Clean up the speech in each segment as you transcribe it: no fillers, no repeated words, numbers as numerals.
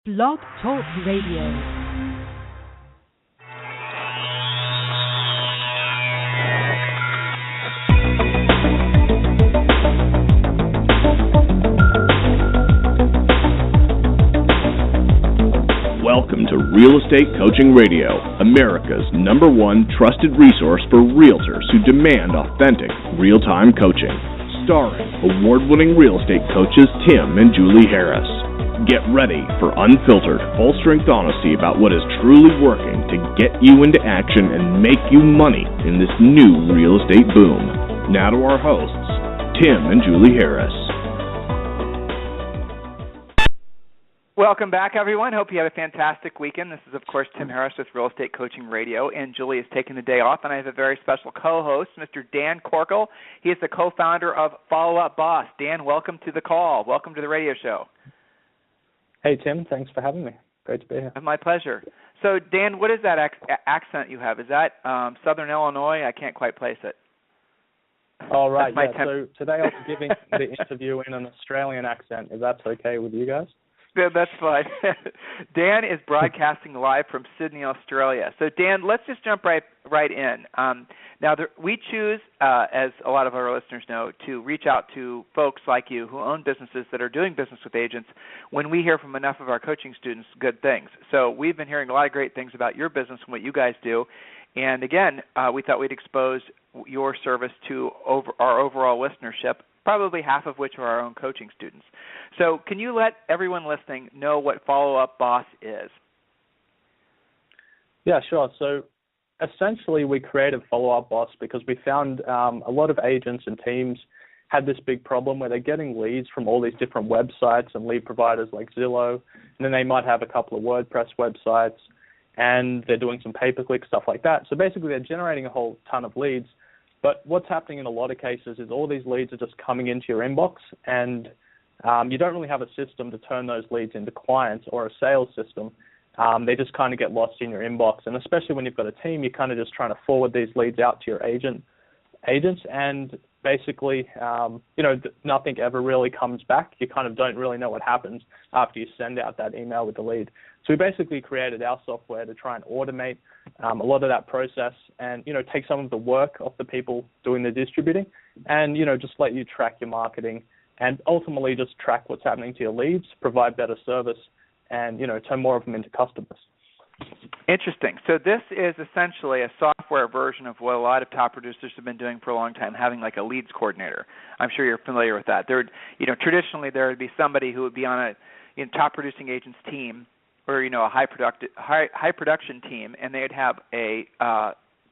Blog Talk Radio. Welcome to Real Estate Coaching Radio, America's #1 trusted resource for realtors who demand authentic, real-time coaching. Starring award-winning real estate coaches Tim and Julie Harris. Get ready for unfiltered, full-strength honesty about what is truly working to get you into action and make you money in this new real estate boom. Now to our hosts, Tim and Julie Harris. Welcome back, everyone. Hope you had a fantastic weekend. This is, of course, Tim Harris with Real Estate Coaching Radio, and Julie is taking the day off, and I have a very special co-host, Mr. Dan Corkill. He is the co-founder of Follow Up Boss. Dan, welcome to the call. Welcome to the radio show. Hey, Tim. Thanks for having me. Great to be here. My pleasure. So, Dan, what is that accent you have? Is that Southern Illinois? I can't quite place it. All right. Yeah. So today I'll be giving the interview in an Australian accent, if that's okay with you guys. Yeah, that's fine. Dan is broadcasting live from Sydney, Australia. So, Dan, let's just jump right in. Now, we choose, as a lot of our listeners know, to reach out to folks like you who own businesses that are doing business with agents when we hear from enough of our coaching students good things. So we've been hearing a lot of great things about your business and what you guys do. And, again, we thought we'd expose your service to our overall listenership, probably half of which are our own coaching students. So can you let everyone listening know what Follow Up Boss is? Yeah, sure. So essentially we created Follow Up Boss because we found a lot of agents and teams had this big problem where they're getting leads from all these different websites and lead providers like Zillow, and then they might have a couple of WordPress websites, and they're doing some pay-per-click stuff like that. So basically they're generating a whole ton of leads. But what's happening in a lot of cases is all these leads are just coming into your inbox, and you don't really have a system to turn those leads into clients or a sales system. They just kind of get lost in your inbox. And especially when you've got a team, you're kind of just trying to forward these leads out to your agents, and basically, nothing ever really comes back. You kind of don't really know what happens after you send out that email with the lead. So we basically created our software to try and automate a lot of that process and, take some of the work off the people doing the distributing and, just let you track your marketing and ultimately just track what's happening to your leads, provide better service, and, turn more of them into customers. Interesting. So this is essentially a software version of what a lot of top producers have been doing for a long time, having like a leads coordinator. I'm sure you're familiar with that. Traditionally there would be somebody who would be on a top producing agent's team or, a high production team, and they'd have a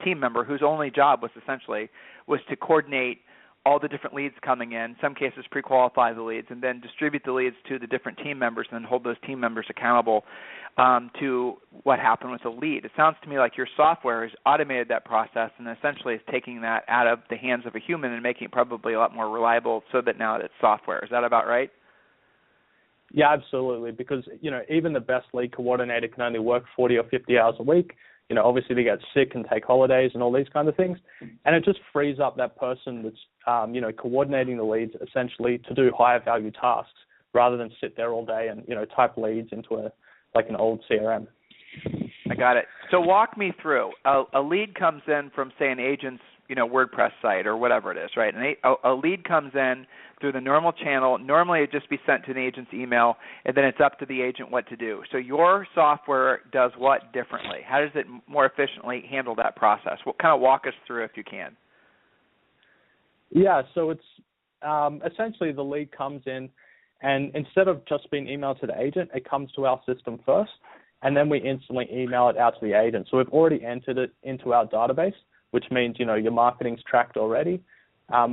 team member whose only job was to coordinate all the different leads coming in some cases pre-qualify the leads, and then distribute the leads to the different team members and then hold those team members accountable to what happened with the lead. It sounds to me like your software has automated that process and essentially is taking that out of the hands of a human and making it probably a lot more reliable so that now it's software. Is that about right? Yeah, absolutely, because, even the best lead coordinator can only work 40 or 50 hours a week. Obviously they get sick and take holidays and all these kind of things. And it just frees up that person that's, coordinating the leads essentially to do higher value tasks rather than sit there all day and, type leads into an old CRM. I got it. So walk me through. A lead comes in from, say, an agent's, WordPress site or whatever it is, right? And a lead comes in through the normal channel. Normally it would just be sent to an agent's email, and then it's up to the agent what to do. So your software does what differently? How does it more efficiently handle that process? Kind of walk us through if you can. Yeah, so it's essentially the lead comes in, and instead of just being emailed to the agent, it comes to our system first, and then we instantly email it out to the agent. So we've already entered it into our database, which means, your marketing's tracked already.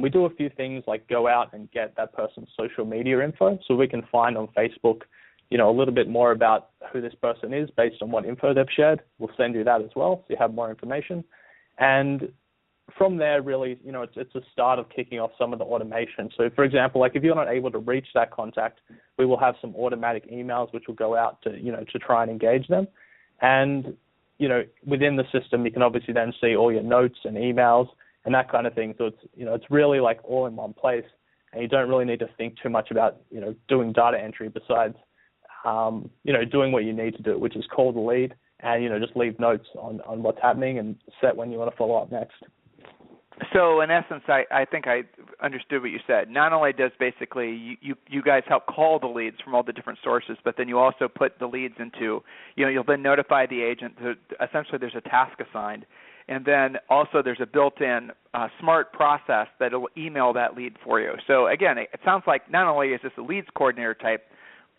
We do a few things like go out and get that person's social media info so we can find on Facebook, a little bit more about who this person is based on what info they've shared. We'll send you that as well so you have more information. And from there, really, it's a start of kicking off some of the automation. So, for example, like if you're not able to reach that contact, we will have some automatic emails which will go out to, to try and engage them. And within the system, you can obviously then see all your notes and emails and that kind of thing. So it's really like all in one place, and you don't really need to think too much about, doing data entry besides, doing what you need to do, which is call the lead and, just leave notes on what's happening and set when you want to follow up next. So in essence, I think I understood what you said. Not only does basically you guys help call the leads from all the different sources, but then you also put the leads into, you'll then notify the agent. Essentially, there's a task assigned. And then also there's a built-in smart process that will email that lead for you. So again, it sounds like not only is this a leads coordinator type,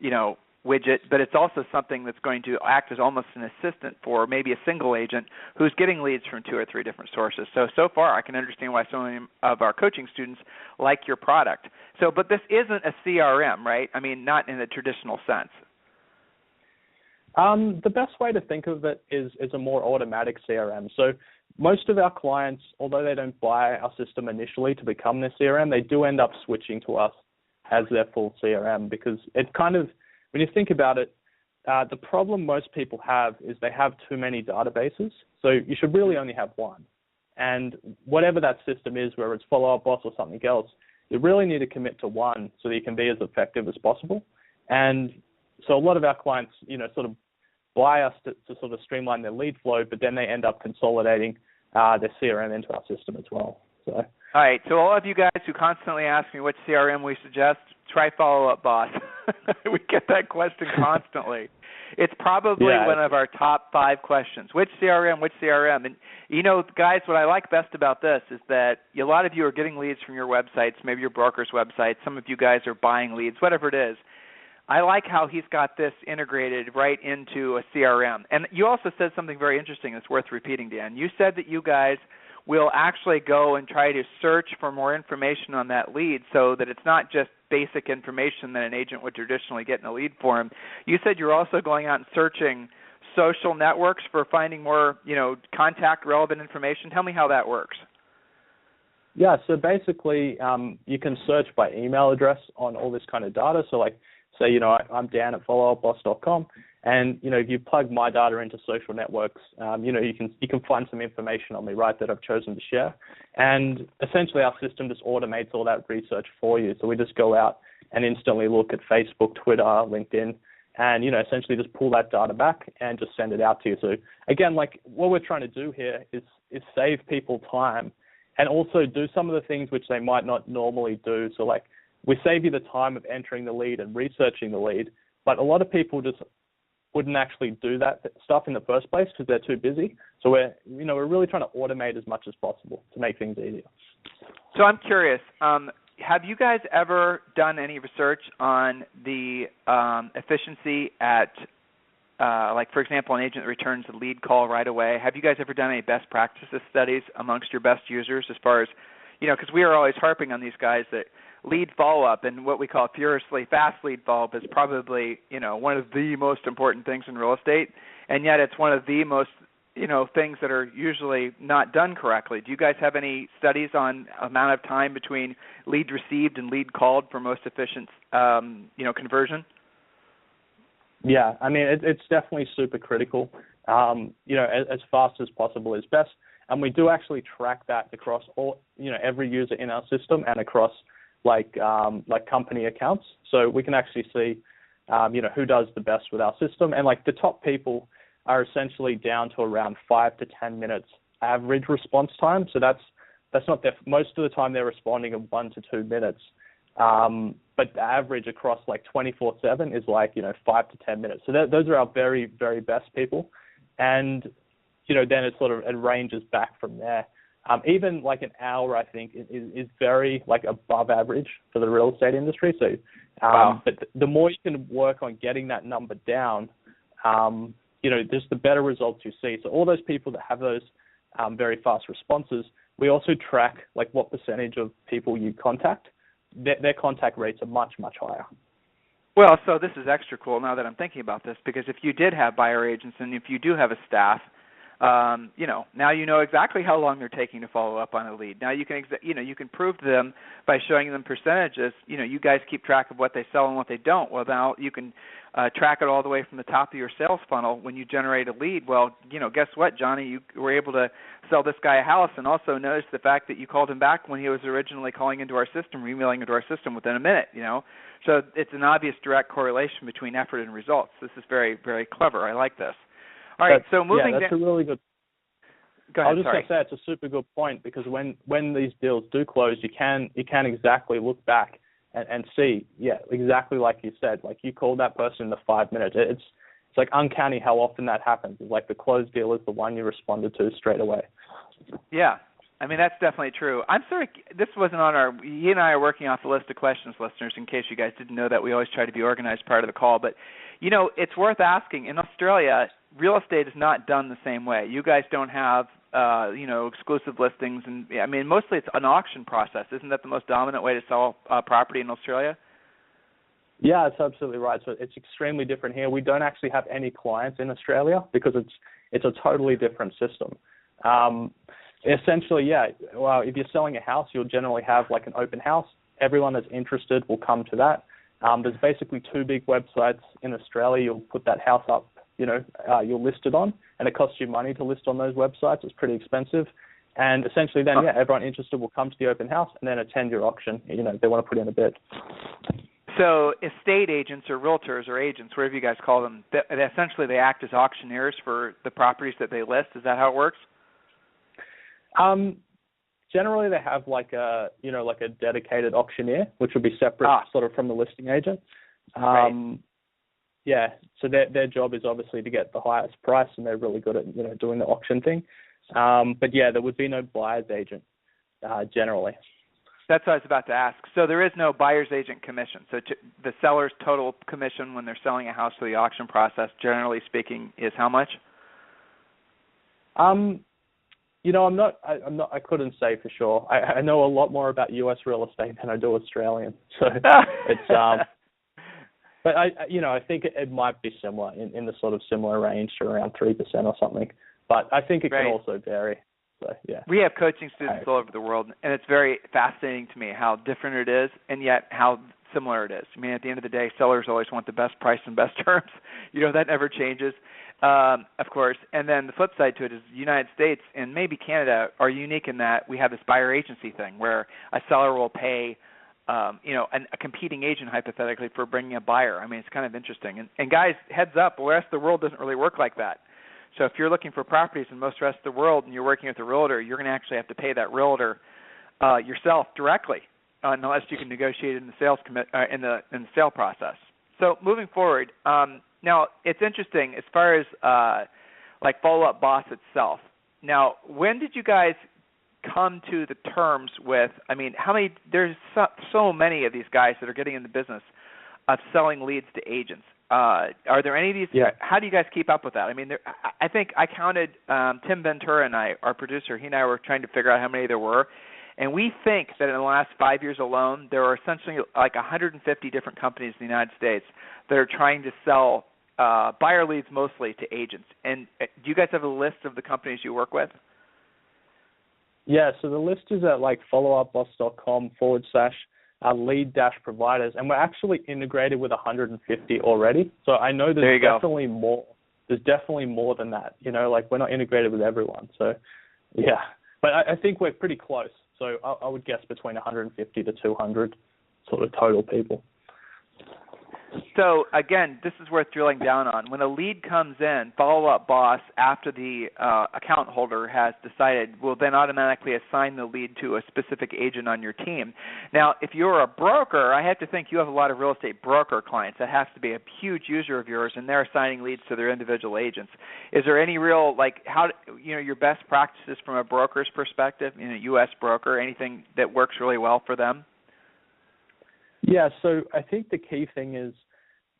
widget, but it's also something that's going to act as almost an assistant for maybe a single agent who's getting leads from 2 or 3 different sources. So far I can understand why so many of our coaching students like your product. But this isn't a CRM, right? I mean, not in the traditional sense. The best way to think of it is a more automatic CRM. So most of our clients, although they don't buy our system initially to become their CRM, they do end up switching to us as their full CRM because it kind of, when you think about it, the problem most people have is they have too many databases. So you should really only have one. And whatever that system is, whether it's Follow-Up Boss or something else, you really need to commit to one so that you can be as effective as possible. And so a lot of our clients, sort of buy us to sort of streamline their lead flow, but then they end up consolidating their CRM into our system as well. So. All right, so all of you guys who constantly ask me which CRM we suggest, try Follow-Up Boss. We get that question constantly. It's probably one of our top 5 questions. Which CRM, which CRM? And, guys, what I like best about this is that a lot of you are getting leads from your websites, maybe your broker's website. Some of you guys are buying leads, whatever it is. I like how he's got this integrated right into a CRM. And you also said something very interesting that's worth repeating, Dan. You said that you guys will actually go and try to search for more information on that lead so that it's not just basic information that an agent would traditionally get in a lead form. You said you're also going out and searching social networks for finding more, contact relevant information. Tell me how that works. Yeah, so basically you can search by email address on all this kind of data. So like, say, I'm Dan at followupboss.com, and, if you plug my data into social networks, you can find some information on me, right, that I've chosen to share. And essentially our system just automates all that research for you. So we just go out and instantly look at Facebook, Twitter, LinkedIn, and, essentially just pull that data back and just send it out to you. So again, like what we're trying to do here is save people time and also do some of the things which they might not normally do. So like, we save you the time of entering the lead and researching the lead, but a lot of people just wouldn't actually do that stuff in the first place because they're too busy. So we're really trying to automate as much as possible to make things easier. So I'm curious, have you guys ever done any research on the efficiency at, like, for example, an agent that returns a lead call right away? Have you guys ever done any best practices studies amongst your best users as far as, because we are always harping on these guys that lead follow-up and what we call furiously fast lead follow-up is probably, one of the most important things in real estate, and yet it's one of the most, things that are usually not done correctly. Do you guys have any studies on amount of time between lead received and lead called for most efficient, conversion? Yeah, I mean, it's definitely super critical. As fast as possible is best, and we do actually track that across all, every user in our system and across like company accounts. So we can actually see, who does the best with our system. And like the top people are essentially down to around 5 to 10 minutes average response time. So that's not most of the time they're responding in 1 to 2 minutes. But the average across like 24/7 is like, 5 to 10 minutes. So those are our very, very best people. And, then it ranges back from there. Even like an hour, I think, is very like above average for the real estate industry. So, wow. But the more you can work on getting that number down, just the better results you see. So all those people that have those very fast responses, we also track like what percentage of people you contact. Their contact rates are much, much higher. Well, so this is extra cool now that I'm thinking about this, because if you did have buyer agents and if you do have a staff, Now you know exactly how long they're taking to follow up on a lead. Now you can you can prove to them by showing them percentages. You guys keep track of what they sell and what they don't. Well, now you can track it all the way from the top of your sales funnel when you generate a lead. Well, guess what, Johnny? You were able to sell this guy a house, and also notice the fact that you called him back when he was originally calling into our system, or emailing into our system within a minute. So it's an obvious direct correlation between effort and results. This is very, very clever. I like this. All right, so moving. Yeah, that's a really good. Go ahead. I was just going to say it's a super good point, because when these deals do close, you can exactly look back and see, exactly like you said, like you called that person in the 5 minutes. It's like uncanny how often that happens. It's like the closed deal is the one you responded to straight away. Yeah. I mean, that's definitely true. I'm sorry, this wasn't on our, he and I are working off the list of questions, listeners, in case you guys didn't know that. We always try to be organized part of the call. But, it's worth asking. In Australia, real estate is not done the same way. You guys don't have, exclusive listings. And I mean, mostly it's an auction process. Isn't that the most dominant way to sell property in Australia? Yeah, it's absolutely right. So it's extremely different here. We don't actually have any clients in Australia because it's a totally different system. Essentially, well, if you're selling a house, you'll generally have like an open house. Everyone that's interested will come to that. There's basically two big websites in Australia. You'll put that house up, you'll list it on, and it costs you money to list on those websites. It's pretty expensive. And essentially then, everyone interested will come to the open house and then attend your auction. They want to put in a bid. So estate agents or realtors or agents, whatever you guys call them, essentially they act as auctioneers for the properties that they list. Is that how it works? Generally, they have like a dedicated auctioneer, which would be separate sort of from the listing agent. Right. Yeah, so their job is obviously to get the highest price, and they're really good at doing the auction thing. But yeah, there would be no buyer's agent generally. That's what I was about to ask. So there is no buyer's agent commission. So the seller's total commission when they're selling a house for the auction process, generally speaking, is how much? I couldn't say for sure. I know a lot more about US real estate than I do Australian. So it's but I think it might be similar in the sort of similar range to around 3% or something. But I think it can also vary. So yeah. We have coaching students all over the world, and it's very fascinating to me how different it is, and yet how similar it is. I mean, at the end of the day, sellers always want the best price and best terms. That never changes. Of course, and then the flip side to it is the United States and maybe Canada are unique in that we have this buyer agency thing where a seller will pay, a competing agent hypothetically for bringing a buyer. I mean, it's kind of interesting. And guys, heads up, the rest of the world doesn't really work like that. So if you're looking for properties in most rest of the world and you're working with a realtor, you're going to actually have to pay that realtor yourself directly, unless you can negotiate in the sales in the sale process. So moving forward. Now, it's interesting as far as like Follow-Up Boss itself. Now, when did you guys come to the terms with, there's so many of these guys that are getting in the business of selling leads to agents. Are there any of these? Yeah. How do you guys keep up with that? I mean, I think I counted Tim Ventura and I, our producer, he and I were trying to figure out how many there were. And we think that in the last 5 years alone, there are essentially like 150 different companies in the United States that are trying to sell buyer leads mostly to agents. And do you guys have a list of the companies you work with? Yeah, so the list is at like followupboss.com/lead-providers, and we're actually integrated with 150 already. So I know there's definitely more. There's definitely more than that. We're not integrated with everyone. So yeah, but I think we're pretty close. So I would guess between 150 to 200 sort of total people. So, again, this is worth drilling down on. When a lead comes in, Follow-Up Boss, after the account holder has decided, will then automatically assign the lead to a specific agent on your team. Now, if you're a broker, I have to think you have a lot of real estate broker clients. That has to be a huge user of yours, and they're assigning leads to their individual agents. Is there any real, your best practices from a broker's perspective, U.S. broker, anything that works really well for them? Yeah, so I think the key thing is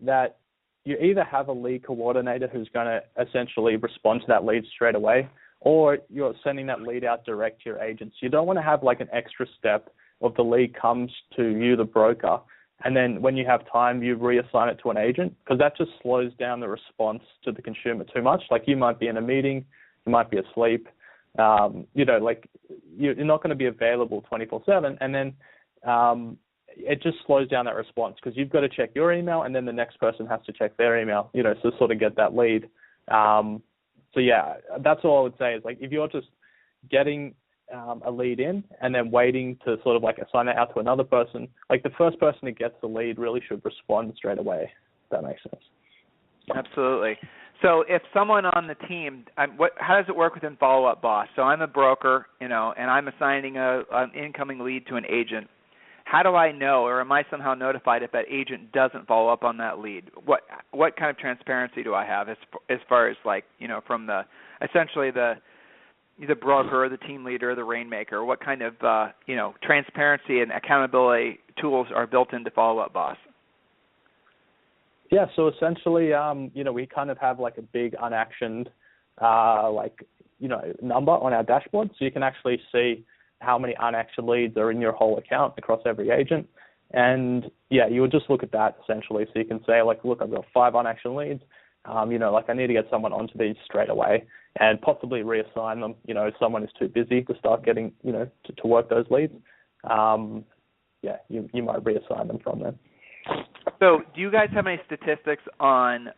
that you either have a lead coordinator who's going to essentially respond to that lead straight away, or you're sending that lead out direct to your agents. You don't want to have like an extra step of the lead comes to you, the broker, and then when you have time, you reassign it to an agent, because that just slows down the response to the consumer too much. Like you might be in a meeting, you might be asleep. Like you're not going to be available 24/7, and then it just slows down that response because you've got to check your email, and then the next person has to check their email, to sort of get that lead. So yeah, that's all I would say is like if you're just getting a lead in and then waiting to sort of like assign it out to another person, like the first person that gets the lead really should respond straight away. If that makes sense. Absolutely. So if someone on the team, how does it work within Follow Up Boss? So I'm a broker, and I'm assigning an incoming lead to an agent. How do I know, or am I somehow notified if that agent doesn't follow up on that lead? What kind of transparency do I have as far as like, from essentially the broker or the team leader or the rainmaker? What kind of transparency and accountability tools are built into Follow Up Boss? Yeah, so essentially, we kind of have like a big unactioned, number on our dashboard, so you can actually see how many unactioned leads are in your whole account across every agent. And yeah, you would just look at that essentially, so you can say like, look, I've got 5 unactioned leads. I need to get someone onto these straight away, and possibly reassign them. If someone is too busy to start getting, to work those leads. You might reassign them from them. So do you guys have any statistics on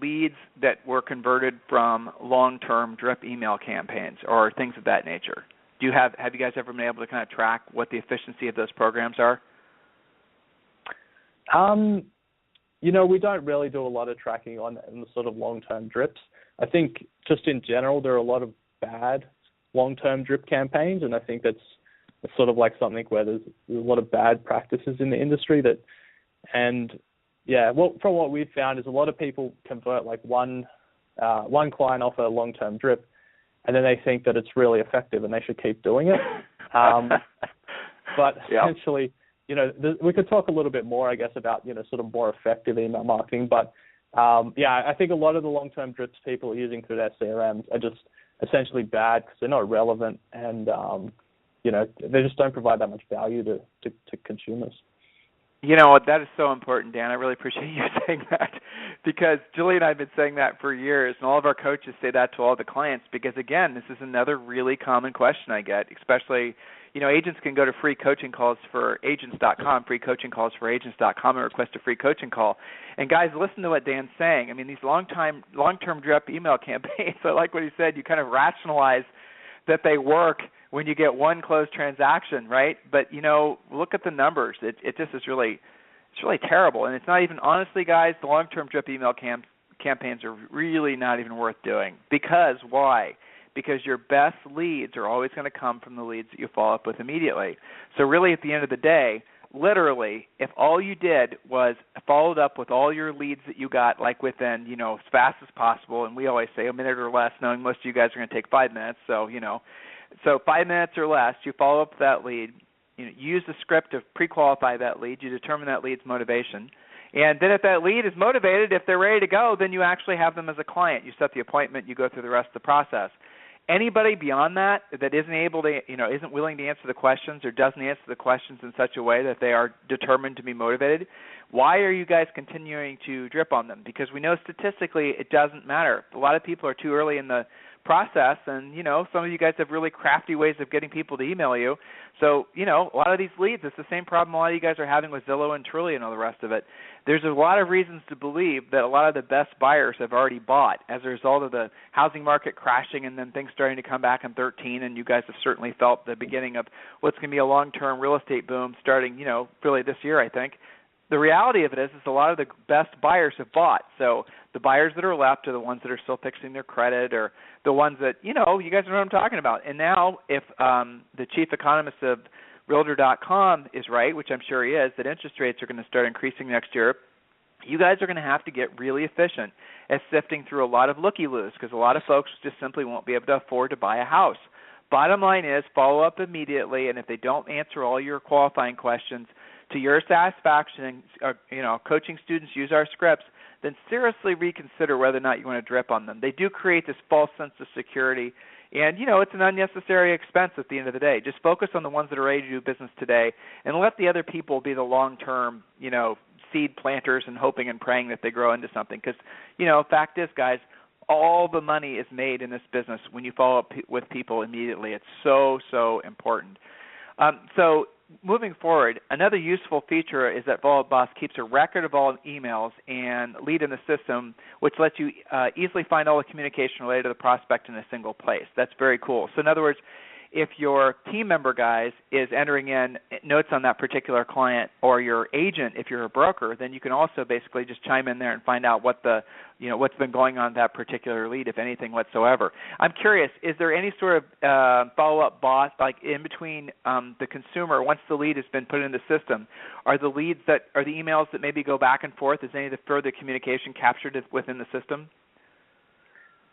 leads that were converted from long-term drip email campaigns or things of that nature? Have you guys ever been able to kind of track what the efficiency of those programs are? We don't really do a lot of tracking on the sort of long-term drips. I think just in general there are a lot of bad long-term drip campaigns, and I think that's sort of like something where there's a lot of bad practices in the industry from what we've found is a lot of people convert like one client off a long-term drip, and then they think that it's really effective and they should keep doing it. But essentially, we could talk a little bit more, I guess, about, sort of more effective email marketing. But, I think a lot of the long-term drips people are using through their CRMs are just essentially bad because they're not relevant and, they just don't provide that much value to consumers. That is so important, Dan. I really appreciate you saying that because Julie and I have been saying that for years, and all of our coaches say that to all the clients because, again, this is another really common question I get, especially, agents can go to free coaching calls for agents.com, freecoachingcallsforagents.com, and request a free coaching call. And, guys, listen to what Dan's saying. I mean, these long-term drip email campaigns, I like what he said, you kind of rationalize that they work when you get one closed transaction, right? But, look at the numbers. It just is really terrible. And it's not even, honestly, guys, the long-term drip email campaigns are really not even worth doing. Because why? Because your best leads are always going to come from the leads that you follow up with immediately. So really at the end of the day, literally, if all you did was followed up with all your leads that you got, like within, as fast as possible, and we always say a minute or less, knowing most of you guys are going to take 5 minutes, so 5 minutes or less, you follow up with that lead, use the script to pre-qualify that lead, you determine that lead's motivation, and then if that lead is motivated, if they're ready to go, then you actually have them as a client. You set the appointment, you go through the rest of the process. Anybody beyond that isn't able to, isn't willing to answer the questions or doesn't answer the questions in such a way that they are determined to be motivated, why are you guys continuing to drip on them? Because we know statistically it doesn't matter. A lot of people are too early in the process, and, some of you guys have really crafty ways of getting people to email you. So, a lot of these leads, it's the same problem a lot of you guys are having with Zillow and Trulia and all the rest of it. There's a lot of reasons to believe that a lot of the best buyers have already bought as a result of the housing market crashing and then things starting to come back in 2013, and you guys have certainly felt the beginning of what's going to be a long-term real estate boom starting, really this year, I think. The reality of it is a lot of the best buyers have bought. So the buyers that are left are the ones that are still fixing their credit or the ones that, you guys know what I'm talking about. And now if the chief economist of Realtor.com is right, which I'm sure he is, that interest rates are going to start increasing next year, you guys are going to have to get really efficient at sifting through a lot of looky-loos because a lot of folks just simply won't be able to afford to buy a house. Bottom line is follow up immediately, and if they don't answer all your qualifying questions to your satisfaction, coaching students use our scripts, then seriously reconsider whether or not you want to drip on them. They do create this false sense of security, and, it's an unnecessary expense at the end of the day. Just focus on the ones that are ready to do business today and let the other people be the long-term, seed planters and hoping and praying that they grow into something. Because, fact is, guys, all the money is made in this business when you follow up with people immediately. It's so, so important. So moving forward, another useful feature is that Follow Up Boss keeps a record of all emails and lead in the system, which lets you easily find all the communication related to the prospect in a single place. That's very cool. So in other words, if your team member, guys, is entering in notes on that particular client, or your agent, if you're a broker, then you can also basically just chime in there and find out what the, what's been going on with that particular lead, if anything whatsoever. I'm curious, is there any sort of follow-up boss, like in between the consumer, once the lead has been put in the system, are the emails that maybe go back and forth, is any of the further communication captured within the system?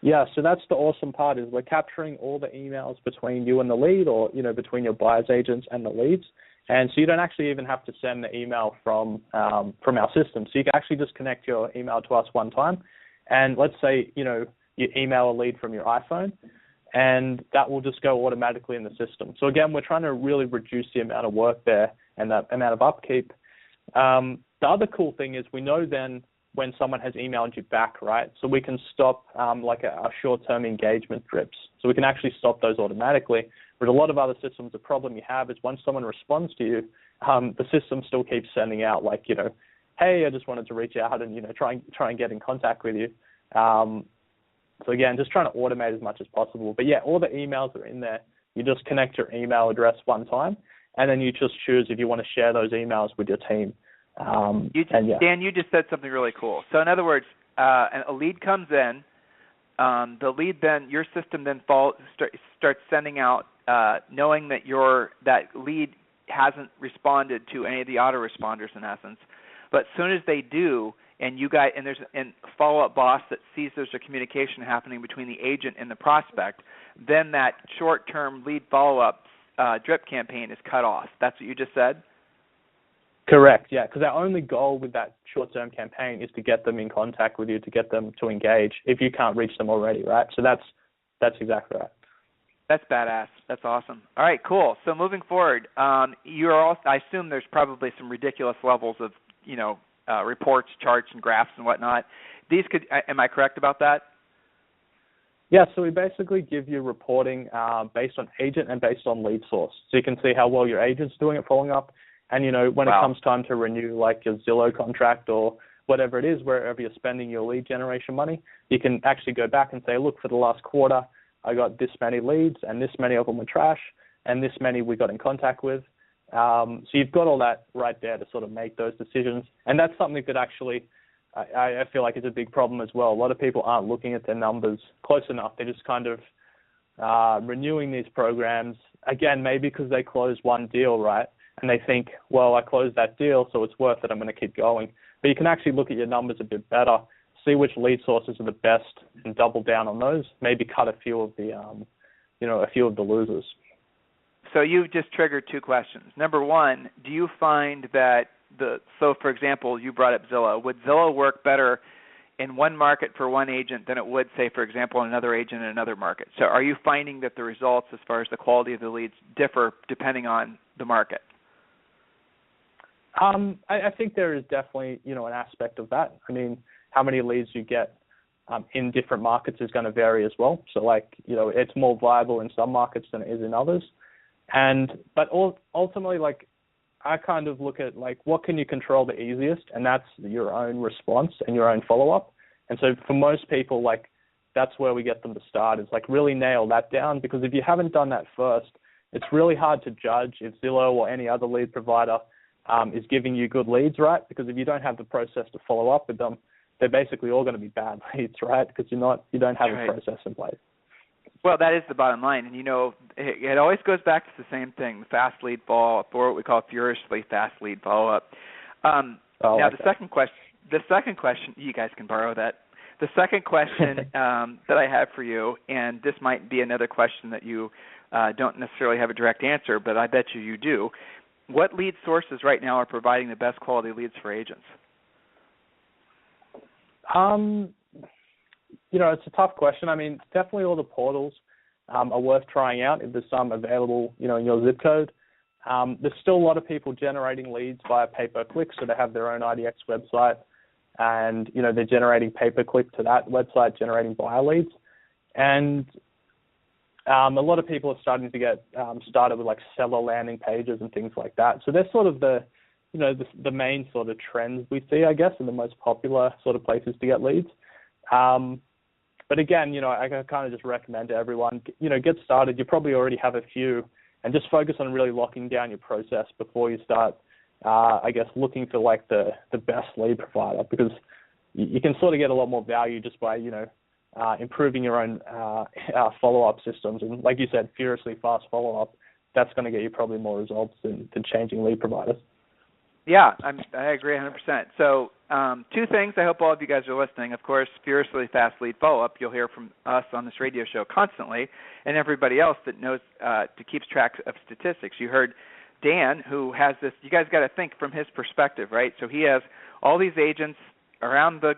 Yeah, so that's the awesome part, is we're capturing all the emails between you and the lead, or, between your buyer's agents and the leads. And so you don't actually even have to send the email from our system. So you can actually just connect your email to us one time. And let's say, you email a lead from your iPhone, and that will just go automatically in the system. So again, we're trying to really reduce the amount of work there and that amount of upkeep. The other cool thing is we know then when someone has emailed you back, right? So we can stop like a short-term engagement drips. So we can actually stop those automatically. But a lot of other systems, the problem you have is once someone responds to you, the system still keeps sending out like, hey, I just wanted to reach out and, try and get in contact with you. So again, just trying to automate as much as possible. But yeah, all the emails are in there. You just connect your email address one time, and then you just choose if you want to share those emails with your team. Dan, you just said something really cool. So in other words, a lead comes in, the lead then, your system then starts sending out, knowing that that lead hasn't responded to any of the autoresponders in essence. But as soon as they do, and you guys, and there's a follow-up boss that sees there's a communication happening between the agent and the prospect, then that short-term lead follow-up drip campaign is cut off. That's what you just said? Correct, yeah, because our only goal with that short-term campaign is to get them in contact with you, to get them to engage if you can't reach them already, right? So that's exactly right. That's badass. That's awesome. All right, cool. So moving forward, you're also, I assume there's probably some ridiculous levels of, reports, charts, and graphs and whatnot. These could, am I correct about that? Yeah, so we basically give you reporting based on agent and based on lead source. So you can see how well your agent's doing at following up. And, when it comes time to renew, like your Zillow contract or whatever it is, wherever you're spending your lead generation money, you can actually go back and say, look, for the last quarter, I got this many leads, and this many of them were trash, and this many we got in contact with. So you've got all that right there to sort of make those decisions. And that's something that actually I feel like is a big problem as well. A lot of people aren't looking at their numbers close enough. They're just kind of renewing these programs, again, maybe because they closed one deal, right? And they think, well, I closed that deal, so it's worth it. I'm going to keep going. But you can actually look at your numbers a bit better, see which lead sources are the best, and double down on those. Maybe cut a few of the, a few of the losers. So you've just triggered two questions. Number one, do you find that so for example, you brought up Zillow. Would Zillow work better in one market for one agent than it would, say, for example, in another agent in another market? So are you finding that the results as far as the quality of the leads differ depending on the market? I think there is definitely, an aspect of that. I mean, how many leads you get in different markets is going to vary as well. So, it's more viable in some markets than it is in others. But ultimately, I kind of look at, what can you control the easiest, and that's your own response and your own follow-up. And so for most people, that's where we get them to start, is, really nail that down, because if you haven't done that first, it's really hard to judge if Zillow or any other lead provider is giving you good leads, right? Because if you don't have the process to follow up with them, they're basically all going to be bad leads, right? Because you don't have a process in place. Well, that is the bottom line, and it always goes back to the same thing: fast lead follow-up, or what we call furiously fast lead follow-up. Now, the second question, you guys can borrow that. The second question that I have for you, and this might be another question that you don't necessarily have a direct answer, but I bet you do. What lead sources right now are providing the best quality leads for agents? It's a tough question. I mean, definitely all the portals are worth trying out if there's some available, in your zip code. There's still a lot of people generating leads via pay-per-click, so they have their own IDX website. and they're generating pay-per-click to that website, generating buyer leads, and a lot of people are starting to get started with like seller landing pages and things like that. So they're sort of the main sort of trends we see, I guess, and the most popular sort of places to get leads. But again, I kind of just recommend to everyone, get started. You probably already have a few, and just focus on really locking down your process before you start, I guess, looking for like the best lead provider, because you can sort of get a lot more value just by, improving your own follow-up systems. And like you said, furiously fast follow-up, that's going to get you probably more results than changing lead providers. Yeah, I agree 100%. So two things. I hope all of you guys are listening. Of course, furiously fast lead follow-up. You'll hear from us on this radio show constantly, and everybody else that knows to keeps track of statistics. You heard Dan, who has this. You guys got to think from his perspective, right? So he has all these agents around the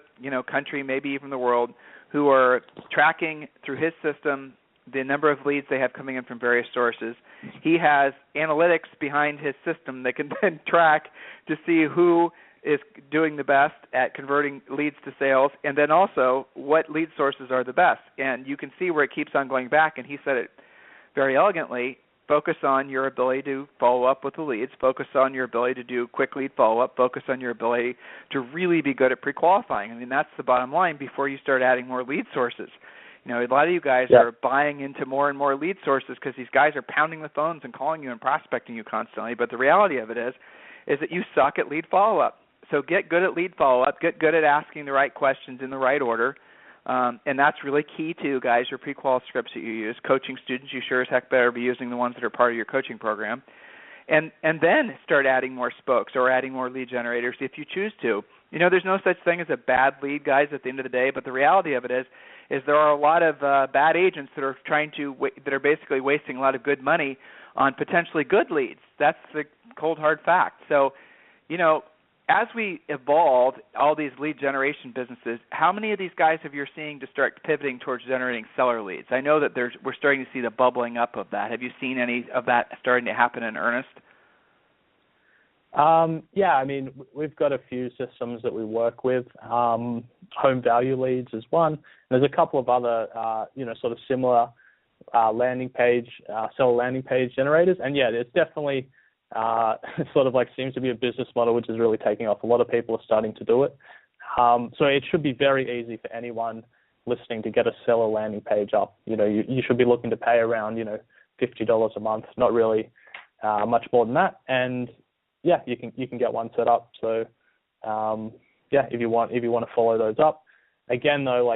country, maybe even the world, who are tracking through his system the number of leads they have coming in from various sources. He has analytics behind his system that can then track to see who is doing the best at converting leads to sales, and then also what lead sources are the best. And you can see where it keeps on going back, and he said it very elegantly. Focus on your ability to follow up with the leads. Focus on your ability to do quick lead follow-up. Focus on your ability to really be good at pre-qualifying. I mean, that's the bottom line before you start adding more lead sources. A lot of you guys are buying into more and more lead sources because these guys are pounding the phones and calling you and prospecting you constantly. But the reality of it is that you suck at lead follow-up. So get good at lead follow-up. Get good at asking the right questions in the right order. And that's really key to, guys, your pre-qual scripts that you use. Coaching students, you sure as heck better be using the ones that are part of your coaching program. And then start adding more spokes or adding more lead generators if you choose to. There's no such thing as a bad lead, guys, at the end of the day, but the reality of it is there are a lot of bad agents that are that are basically wasting a lot of good money on potentially good leads. That's the cold, hard fact. So, as we evolve all these lead generation businesses, how many of these guys have you seeing to start pivoting towards generating seller leads? I know that we're starting to see the bubbling up of that. Have you seen any of that starting to happen in earnest? Yeah, I mean, we've got a few systems that we work with. Home value leads is one. There's a couple of other, sort of similar landing page, seller landing page generators. And yeah, there's definitely sort of like seems to be a business model which is really taking off. A lot of people are starting to do it. So it should be very easy for anyone listening to get a seller landing page up. You should be looking to pay around, $50 a month, not really much more than that. And yeah, you can get one set up. So if you want to follow those up. Again, though,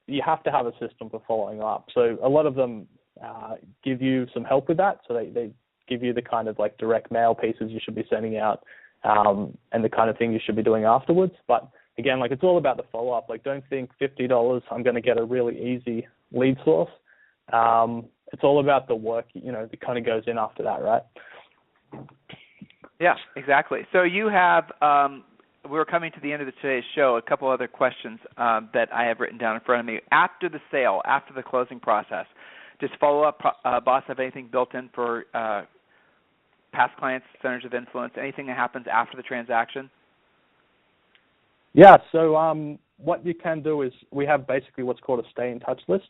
you have to have a system for following up. So a lot of them give you some help with that. So they give you the kind of like direct mail pieces you should be sending out and the kind of thing you should be doing afterwards. But again, it's all about the follow up. Don't think $50 I'm going to get a really easy lead source. It's all about the work that kind of goes in after that, right? Yeah, exactly. So you have, we're coming to the end of today's show, a couple other questions that I have written down in front of me. After the sale, after the closing process, does follow-up boss have anything built in for past clients, centers of influence, anything that happens after the transaction? Yeah, so what you can do is we have basically what's called a stay-in-touch list.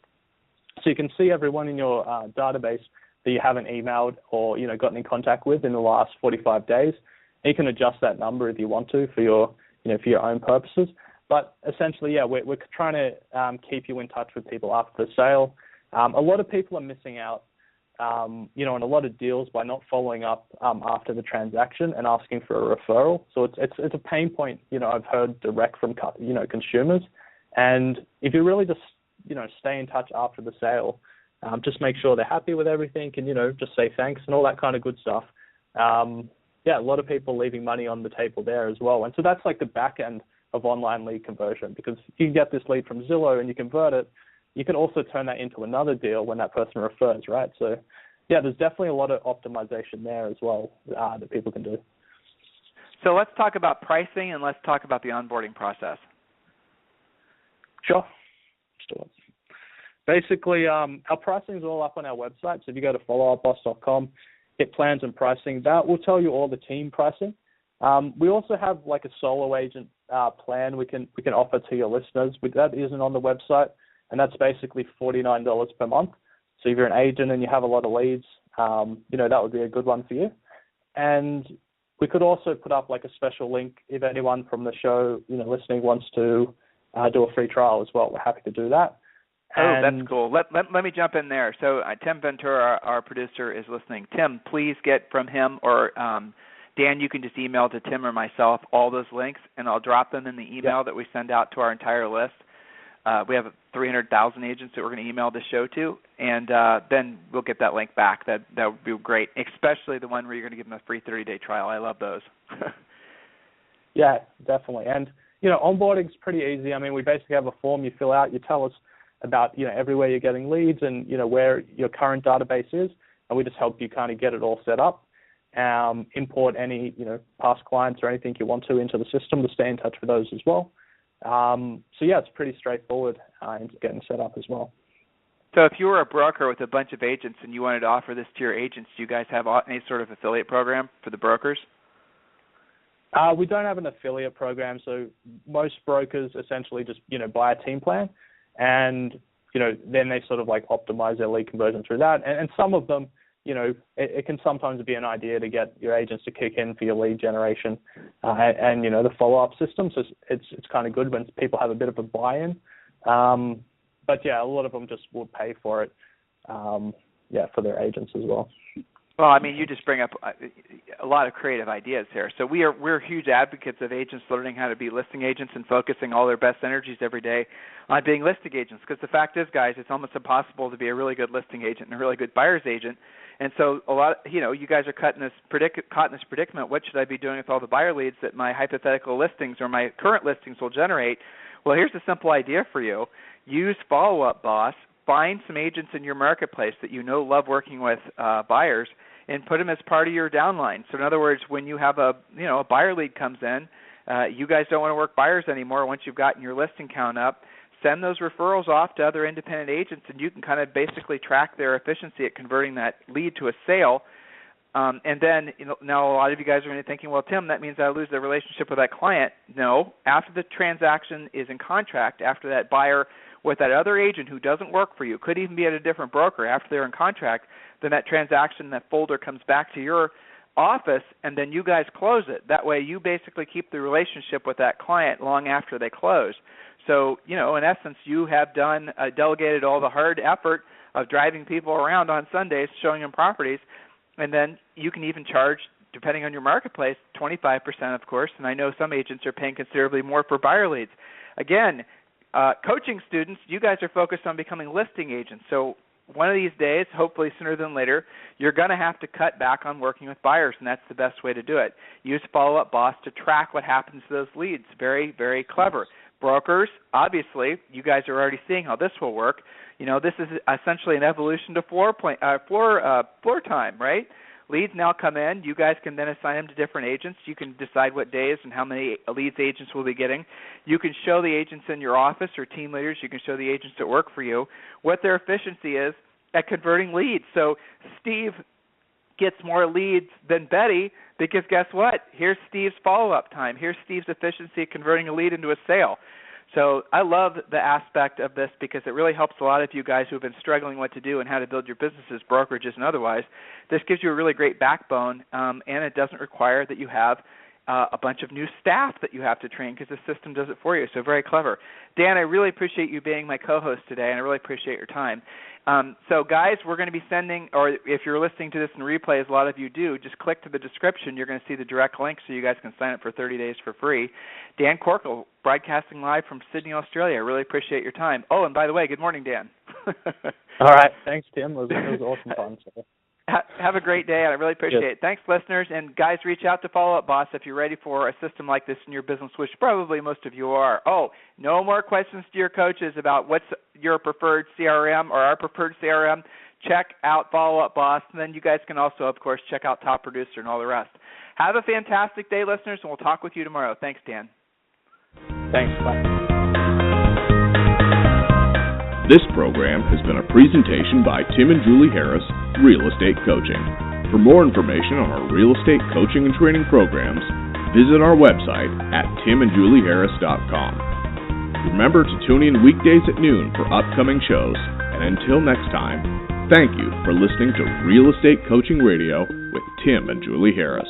So you can see everyone in your database that you haven't emailed or gotten in contact with in the last 45 days. And you can adjust that number if you want to for your own purposes. But essentially, yeah, we're trying to keep you in touch with people after the sale. A lot of people are missing out, on a lot of deals by not following up after the transaction and asking for a referral. So it's a pain point, I've heard direct from consumers. And if you really just stay in touch after the sale, just make sure they're happy with everything and, just say thanks and all that kind of good stuff. A lot of people leaving money on the table there as well. And so that's like the back end of online lead conversion, because if you get this lead from Zillow and you convert it, you can also turn that into another deal when that person refers, right? So, yeah, there's definitely a lot of optimization there as well that people can do. So let's talk about pricing and let's talk about the onboarding process. Sure. Basically, our pricing is all up on our website. So if you go to followupboss.com, hit plans and pricing, that will tell you all the team pricing. We also have like a solo agent plan we can offer to your listeners. That isn't on the website, and that's basically $49 per month. So if you're an agent and you have a lot of leads, that would be a good one for you. And we could also put up like a special link if anyone from the show, listening wants to do a free trial as well. We're happy to do that. Oh, that's cool. Let me jump in there. So Tim Ventura, our producer, is listening. Tim, please get from him or Dan, you can just email to Tim or myself all those links, and I'll drop them in the email that we send out to our entire list. We have 300,000 agents that we're going to email the show to, and then we'll get that link back. That would be great, especially the one where you're going to give them a free 30-day trial. I love those. Yeah, definitely. And, onboarding's pretty easy. I mean, we basically have a form you fill out. You tell us about, everywhere you're getting leads and, where your current database is, and we just help you kind of get it all set up. Import any, past clients or anything you want to into the system to stay in touch with those as well. It's pretty straightforward into getting set up as well. So if you were a broker with a bunch of agents and you wanted to offer this to your agents, do you guys have any sort of affiliate program for the brokers? We don't have an affiliate program, so most brokers essentially just, buy a team plan and, then they sort of like optimize their lead conversion through that. And some of them, it can sometimes be an idea to get your agents to kick in for your lead generation and the follow-up system. So it's kind of good when people have a bit of a buy-in. But a lot of them just will pay for it, for their agents as well. Well, I mean, you just bring up a lot of creative ideas here. So we're huge advocates of agents learning how to be listing agents and focusing all their best energies every day on being listing agents. Because the fact is, guys, it's almost impossible to be a really good listing agent and a really good buyer's agent. And so you guys are caught in this predicament. What should I be doing with all the buyer leads that my hypothetical listings or my current listings will generate? Well, here's a simple idea for you. Use Follow-Up Boss. Find some agents in your marketplace that love working with buyers, and put them as part of your downline. So in other words, when you have a buyer lead comes in, you guys don't want to work buyers anymore once you've gotten your listing count up. Send those referrals off to other independent agents, and you can kind of basically track their efficiency at converting that lead to a sale. And then now a lot of you guys are going to be thinking, well, Tim, that means I lose the relationship with that client. No, after the transaction is in contract, after that buyer with that other agent who doesn't work for you, could even be at a different broker, after they're in contract, then that transaction, that folder comes back to your office, and then you guys close it. That way you basically keep the relationship with that client long after they close. So, in essence, you have delegated all the hard effort of driving people around on Sundays, showing them properties, and then you can even charge, depending on your marketplace, 25%, of course, and I know some agents are paying considerably more for buyer leads. Again, coaching students, you guys are focused on becoming listing agents. So one of these days, hopefully sooner than later, you're going to have to cut back on working with buyers, and that's the best way to do it. Use Follow-Up Boss to track what happens to those leads. Very, very clever. Brokers, obviously, you guys are already seeing how this will work. This is essentially an evolution to floor time, right? Leads now come in. You guys can then assign them to different agents. You can decide what days and how many leads agents will be getting. You can show the agents in your office or team leaders. You can show the agents that work for you what their efficiency is at converting leads. So Steve gets more leads than Betty because guess what? Here's Steve's follow-up time. Here's Steve's efficiency at converting a lead into a sale. So I love the aspect of this because it really helps a lot of you guys who have been struggling what to do and how to build your businesses, brokerages and otherwise. This gives you a really great backbone, and it doesn't require that you have a bunch of new staff that you have to train because the system does it for you. So very clever. Dan, I really appreciate you being my co-host today, and I really appreciate your time. So, guys, we're going to be sending, or if you're listening to this in replay, as a lot of you do, just click to the description. You're going to see the direct link so you guys can sign up for 30 days for free. Dan Corkill, broadcasting live from Sydney, Australia. I really appreciate your time. Oh, and by the way, good morning, Dan. All right. Thanks, Tim. It was awesome fun. So. Have a great day, and I really appreciate it. Thanks, listeners. And, guys, reach out to Follow-Up Boss if you're ready for a system like this in your business, which probably most of you are. Oh, no more questions to your coaches about what's your preferred CRM or our preferred CRM. Check out Follow-Up Boss, and then you guys can also, of course, check out Top Producer and all the rest. Have a fantastic day, listeners, and we'll talk with you tomorrow. Thanks, Dan. Thanks. Bye. This program has been a presentation by Tim and Julie Harris, Real Estate Coaching. For more information on our real estate coaching and training programs, visit our website at timandjulieharris.com. Remember to tune in weekdays at noon for upcoming shows, and until next time, thank you for listening to Real Estate Coaching Radio with Tim and Julie Harris.